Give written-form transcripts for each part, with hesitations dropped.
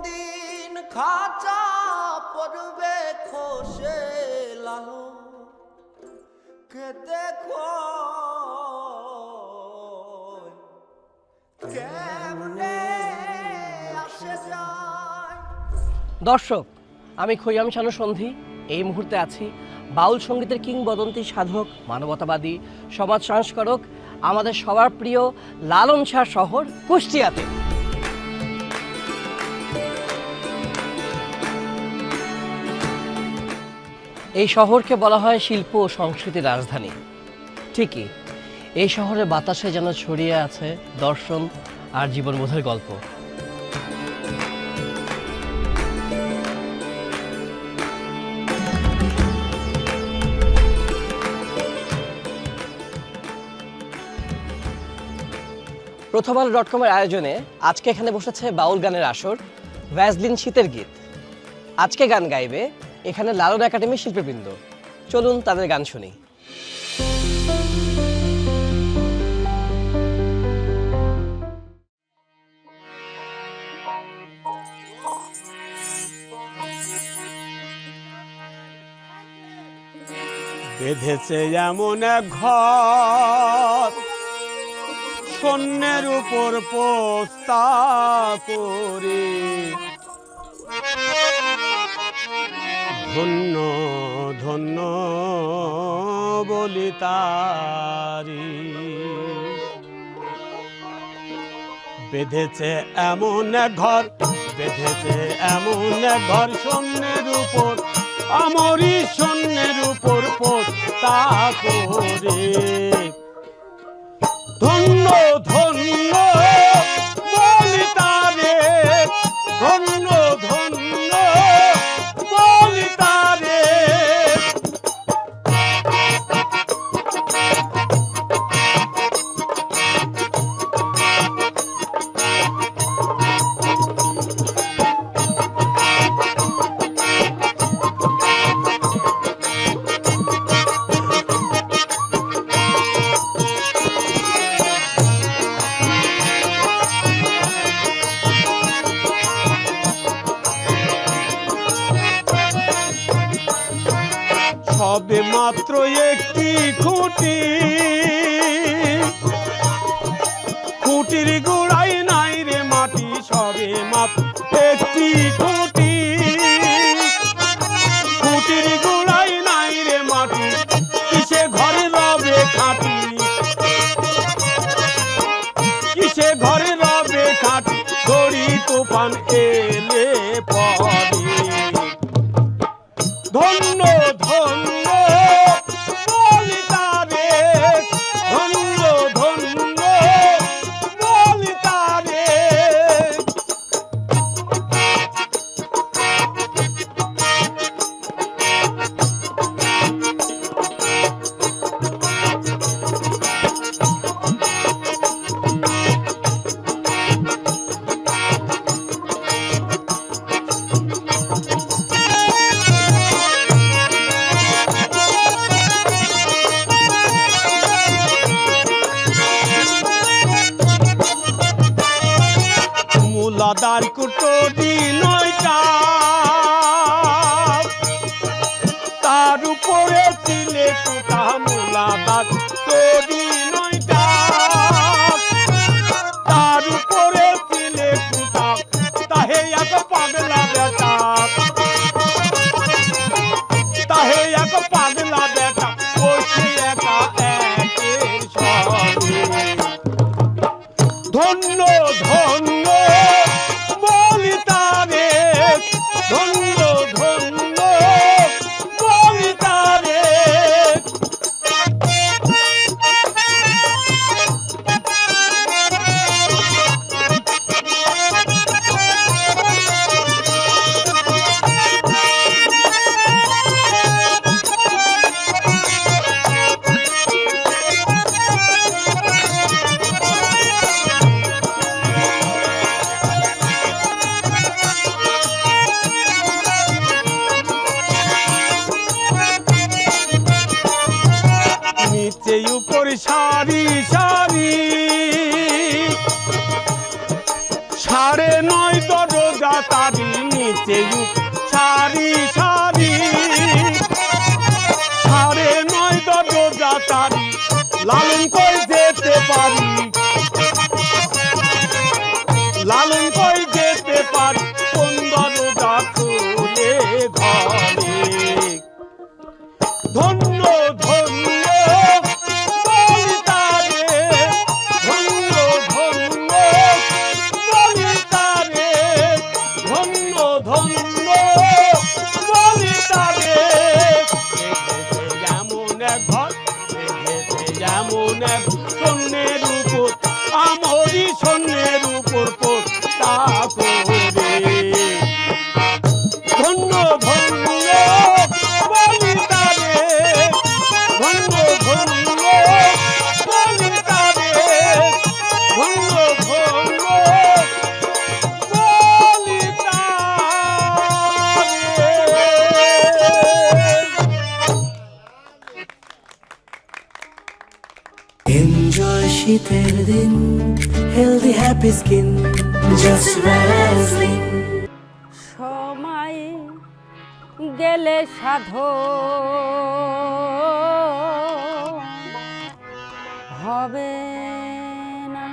দিন খাঁচা পড়বে খসে লালো কে দেখো কেমনে আসে যায়। দর্শক, আমি খৈয়াম শানু সন্ধি। এই মুহূর্তে আছি বাউল সঙ্গীতের কিংবদন্তি সাধক, মানবতাবাদী, সমাজ সংস্কারক, আমাদের সবার প্রিয় লালন শাহ শহর কুষ্টিয়াতে। এই শহরকে বলা হয় শিল্প ও সংস্কৃতির রাজধানী। ঠিকই, এই শহরের বাতাসে যেন ছড়িয়ে আছে দর্শন আর জীবনবোধের গল্প। প্রথমআলো.com-এর আয়োজনে আজকে এখানে বসেছে বাউল গানের আসর, ভ্যাজলিন শীতের গীত। আজকে গান গাইবে এখানে লালন একাডেমি শিল্পীবৃন্দ। চলুন তাদের গান শুনি। বেঁধেছে এমন এক ঘর, শূন্যের উপর পোস্তা করে, ধন্য ধন্য বলি তারি। বেঁধেছে এমন এক ঘর, বেঁধেছে এমন এক ঘর, শূন্যের উপর, আমরি শূন্যের উপর পোস্তা করে, ধন্য ধন্য বলি তারে, ধন্য ধন্য বলি তারে। সবে মাত্র একটি খুঁটি, খুঁটির গোড়ায় নাই রে মাটি, সবে মাত্র একটি খুঁটি, খুঁটির গোড়ায় নাই রে মাটি, কিসে ঘরে রবে খাটি, কিসে ঘরে রবে খাটি, দড়ি তুফান এলে পরে, ধন্য ধন্য বলি তারে, ধন্য ধন্য বলি তারে। মুলাদার কুটোটি নয়টা, তার উপরে চিলে কুটা, মুলাদার কুটোটি নয়টা, তার উপরে চিলে কুটা, তাহে এক পাগলা বেটা, তাহে এক পাগলা বেটা, বসে একা একের সঙ্গে, ধন্য ধন্য বলি তারে, ধন্য ধন্য বলি তারে। নিচে উপর সারি সারি, 9.5 দরজা তারি নিচে সারি সারি 9.5 দরজা তারি লালন কই যেতে পারি লালন কই যেতে পারি কোন দরজা খুলে ঘরে ধন্য ধন্য বলি তারে ধন্য ধন্য বলি তারে ধন্য ধন্য বলি তারে যেমন ঘর যেমন স্বর্ণের উপর আমরি স্বর্ণের উপর পোতা করে ধন্য ধন্য বলি তারে ধন্য ধন্য বলি তারে ধন্য ধন্য বলি Enjoy শীতের দিন healthy happy skin just Vaseline সময় গেলে সাধো হবে না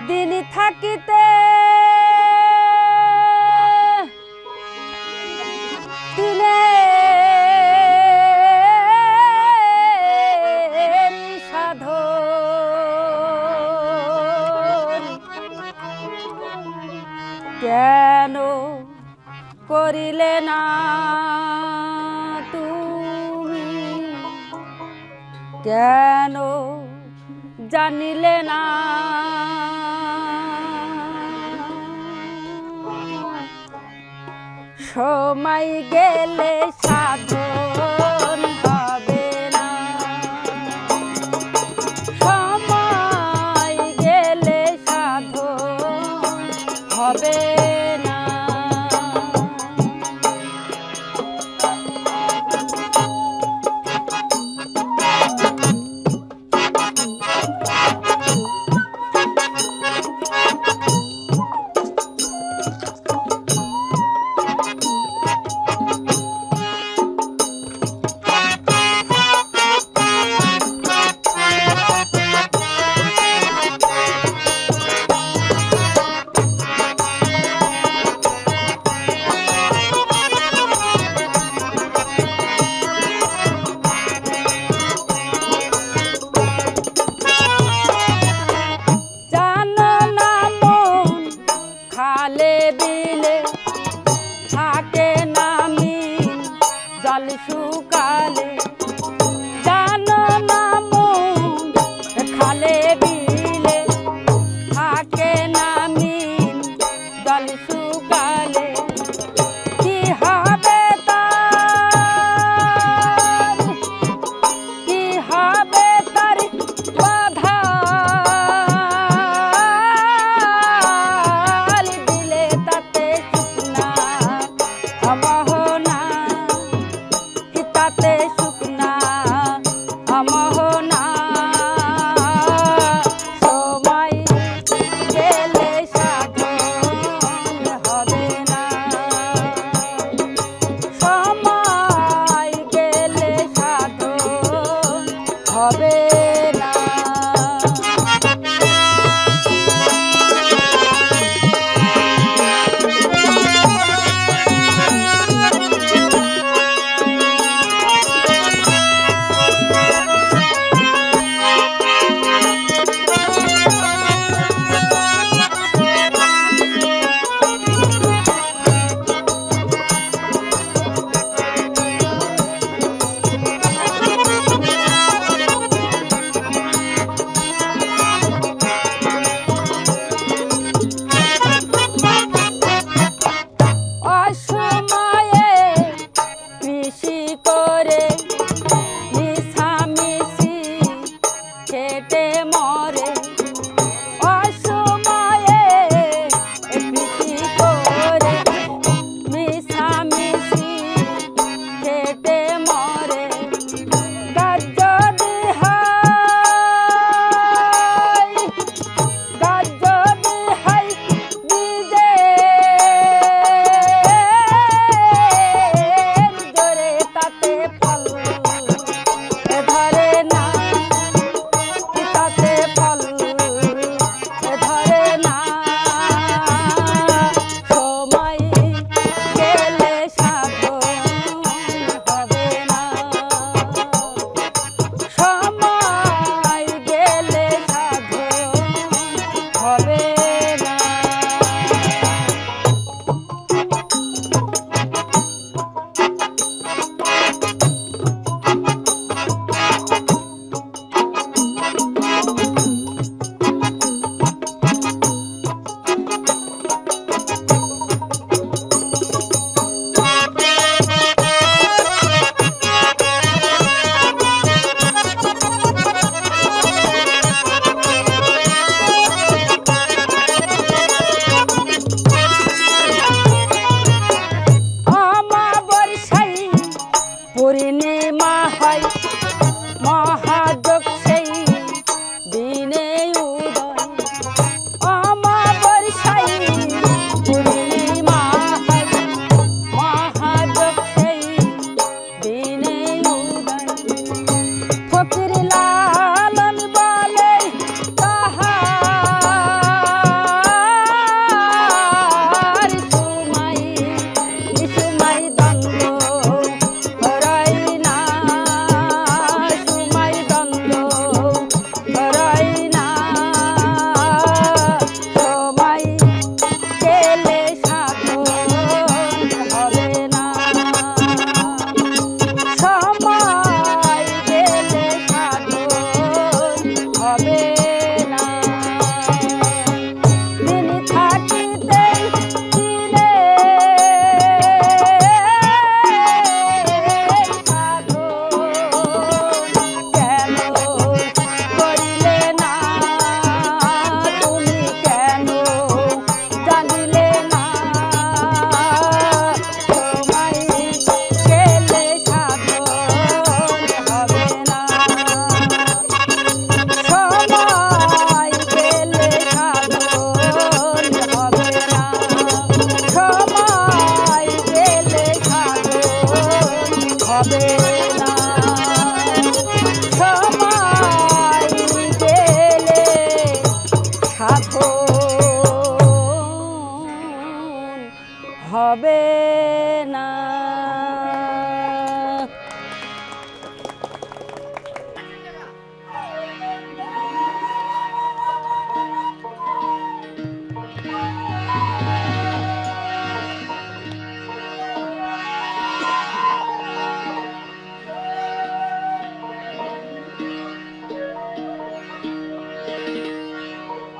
দিন থাকিতে দিনে সাধো কেন করিলে না তুমি কেন জানিলে না সময় গেলে সাধন হবে না সময় গেলে সাধন হবে না খালে বিলে থাকে নামি জল শুকালে জানো না মন খালে বিলে থাকে নামি জল শুকালে কি হবে তার কি হবে তার বাধা হবে না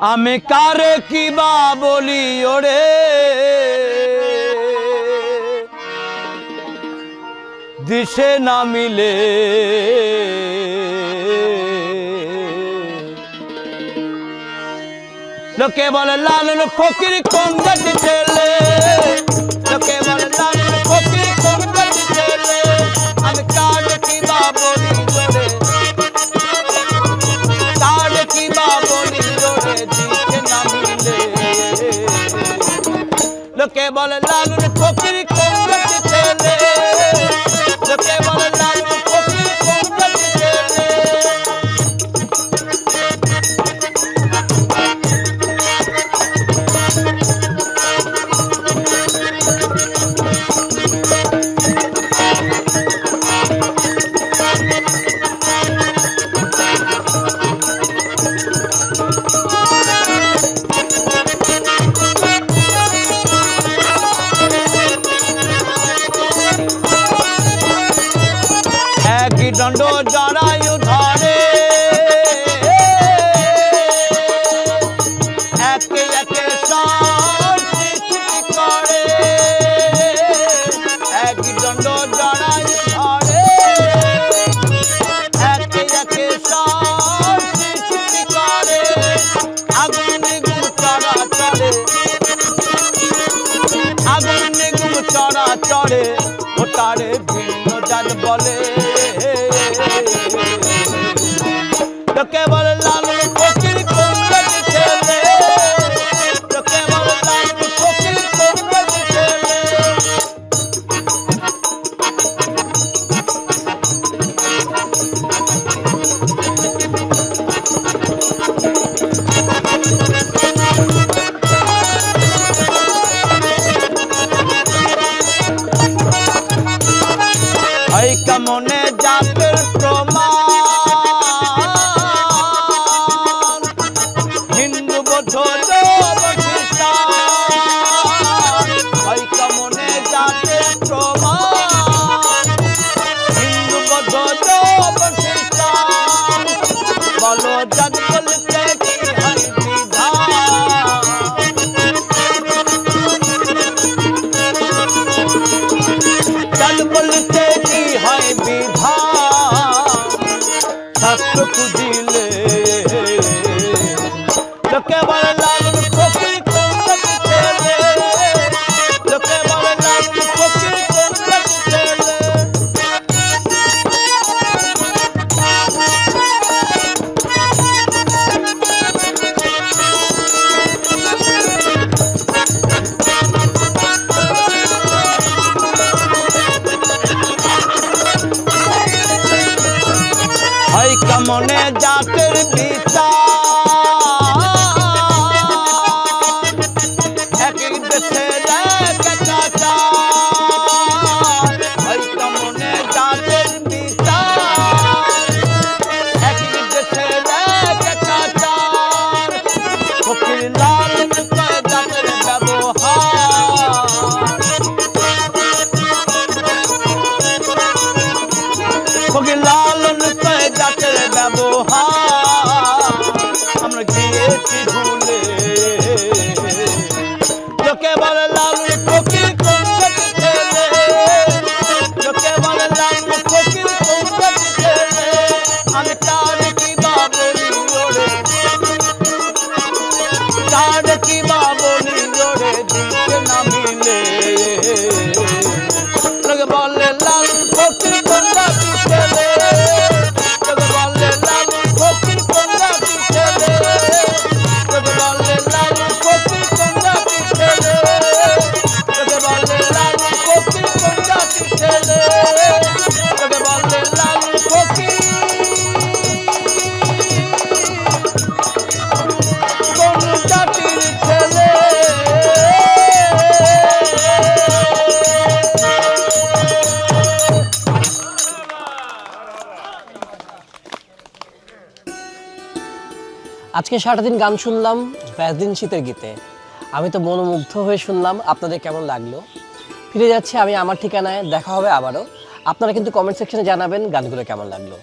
আমি কারে কি বা বলি ওরে দিশে না মিলে লোকে বলে লালন ফকির কোন জাতি ছেলে লোকে বলে লালন ফকির কোন জাতি ছেলে আমি কারে কি বা বলি ওরে কারে কি বা বলি ওরে দিশে না মিলে লোকে বলে লালন ফকির কোন জাতি ছেলে লোকে বলে লালন ফকির কোন জাতি ছেলে একই দণ্ড জরায়ু ধরে একে একে সব সৃষ্টি করে একই দণ্ড জরায়ু ধরে একে একে সব সৃষ্টি করে আগুন নিগুম চড়া চড়ে আগুন নিগুম চড়া চড়ে ওটারে ভিন্ন জাত বলে লোকে বলে লালন ফকির কোন জাতি ছেলে লোকে বলে লালন ফকির কোন জাতি ছেলে এই কেমনে জাতের প্রমাণ হিন্দু বৌদ্ধ জৈন খ্রিস্টান এই কেমনে জাতের প্রমাণ হিন্দু বৌদ্ধ জৈন খ্রিস্টান বলো জাত বলতে কি হয় বিধান জাত বলতে কি হয় বিধান শাস্ত্র খুঁজিলে লোকে বলে লালন ফকির কোন জাতি ছেলে লোকে বলে লালন ফকির কোন জাতি ছেলে হয় কেমনে জাতের বিচার এক দেশে এক কাচার হয় কেমনে জাতের বিচার এক দেশে এক কাচার ফকির লালন কয় জাতের ব্যবহার ফকির লালন কয় জাতের ব্যবহার আমরা গিয়েছি ভুলে লোকে বলে লালন ফকির কোন জাতি ছেলে লোকে বলে লালন ফকির কোন জাতি ছেলে আমি তার কি বা বলি ওরে তার কি বা বলি ওরে দিতে না মিলে লোকে বলে লালন ফকির কোন জাতি ছেলে লোকে বলে লালন ফকির কোন জাতি ছেলে লোকে বলে লালন ফকির কোন জাতি ছেলে লোকে বলে লালন ফকির কোন জাতি ছেলে লোকে বলে লালন ফকির কোন জাতির ছেলে আজকে সারাটা দিন গান শুনলাম ভ্যাসলিন শীতের গীতে। আমি তো মনোমুগ্ধ হয়ে শুনলাম, আপনাদের কেমন লাগলো? ফিরে যাচ্ছি আমি আমার ঠিকানায়, দেখা হবে আবারও। আপনারা কিন্তু কমেন্ট সেকশনে জানাবেন গানগুলো কেমন লাগলো।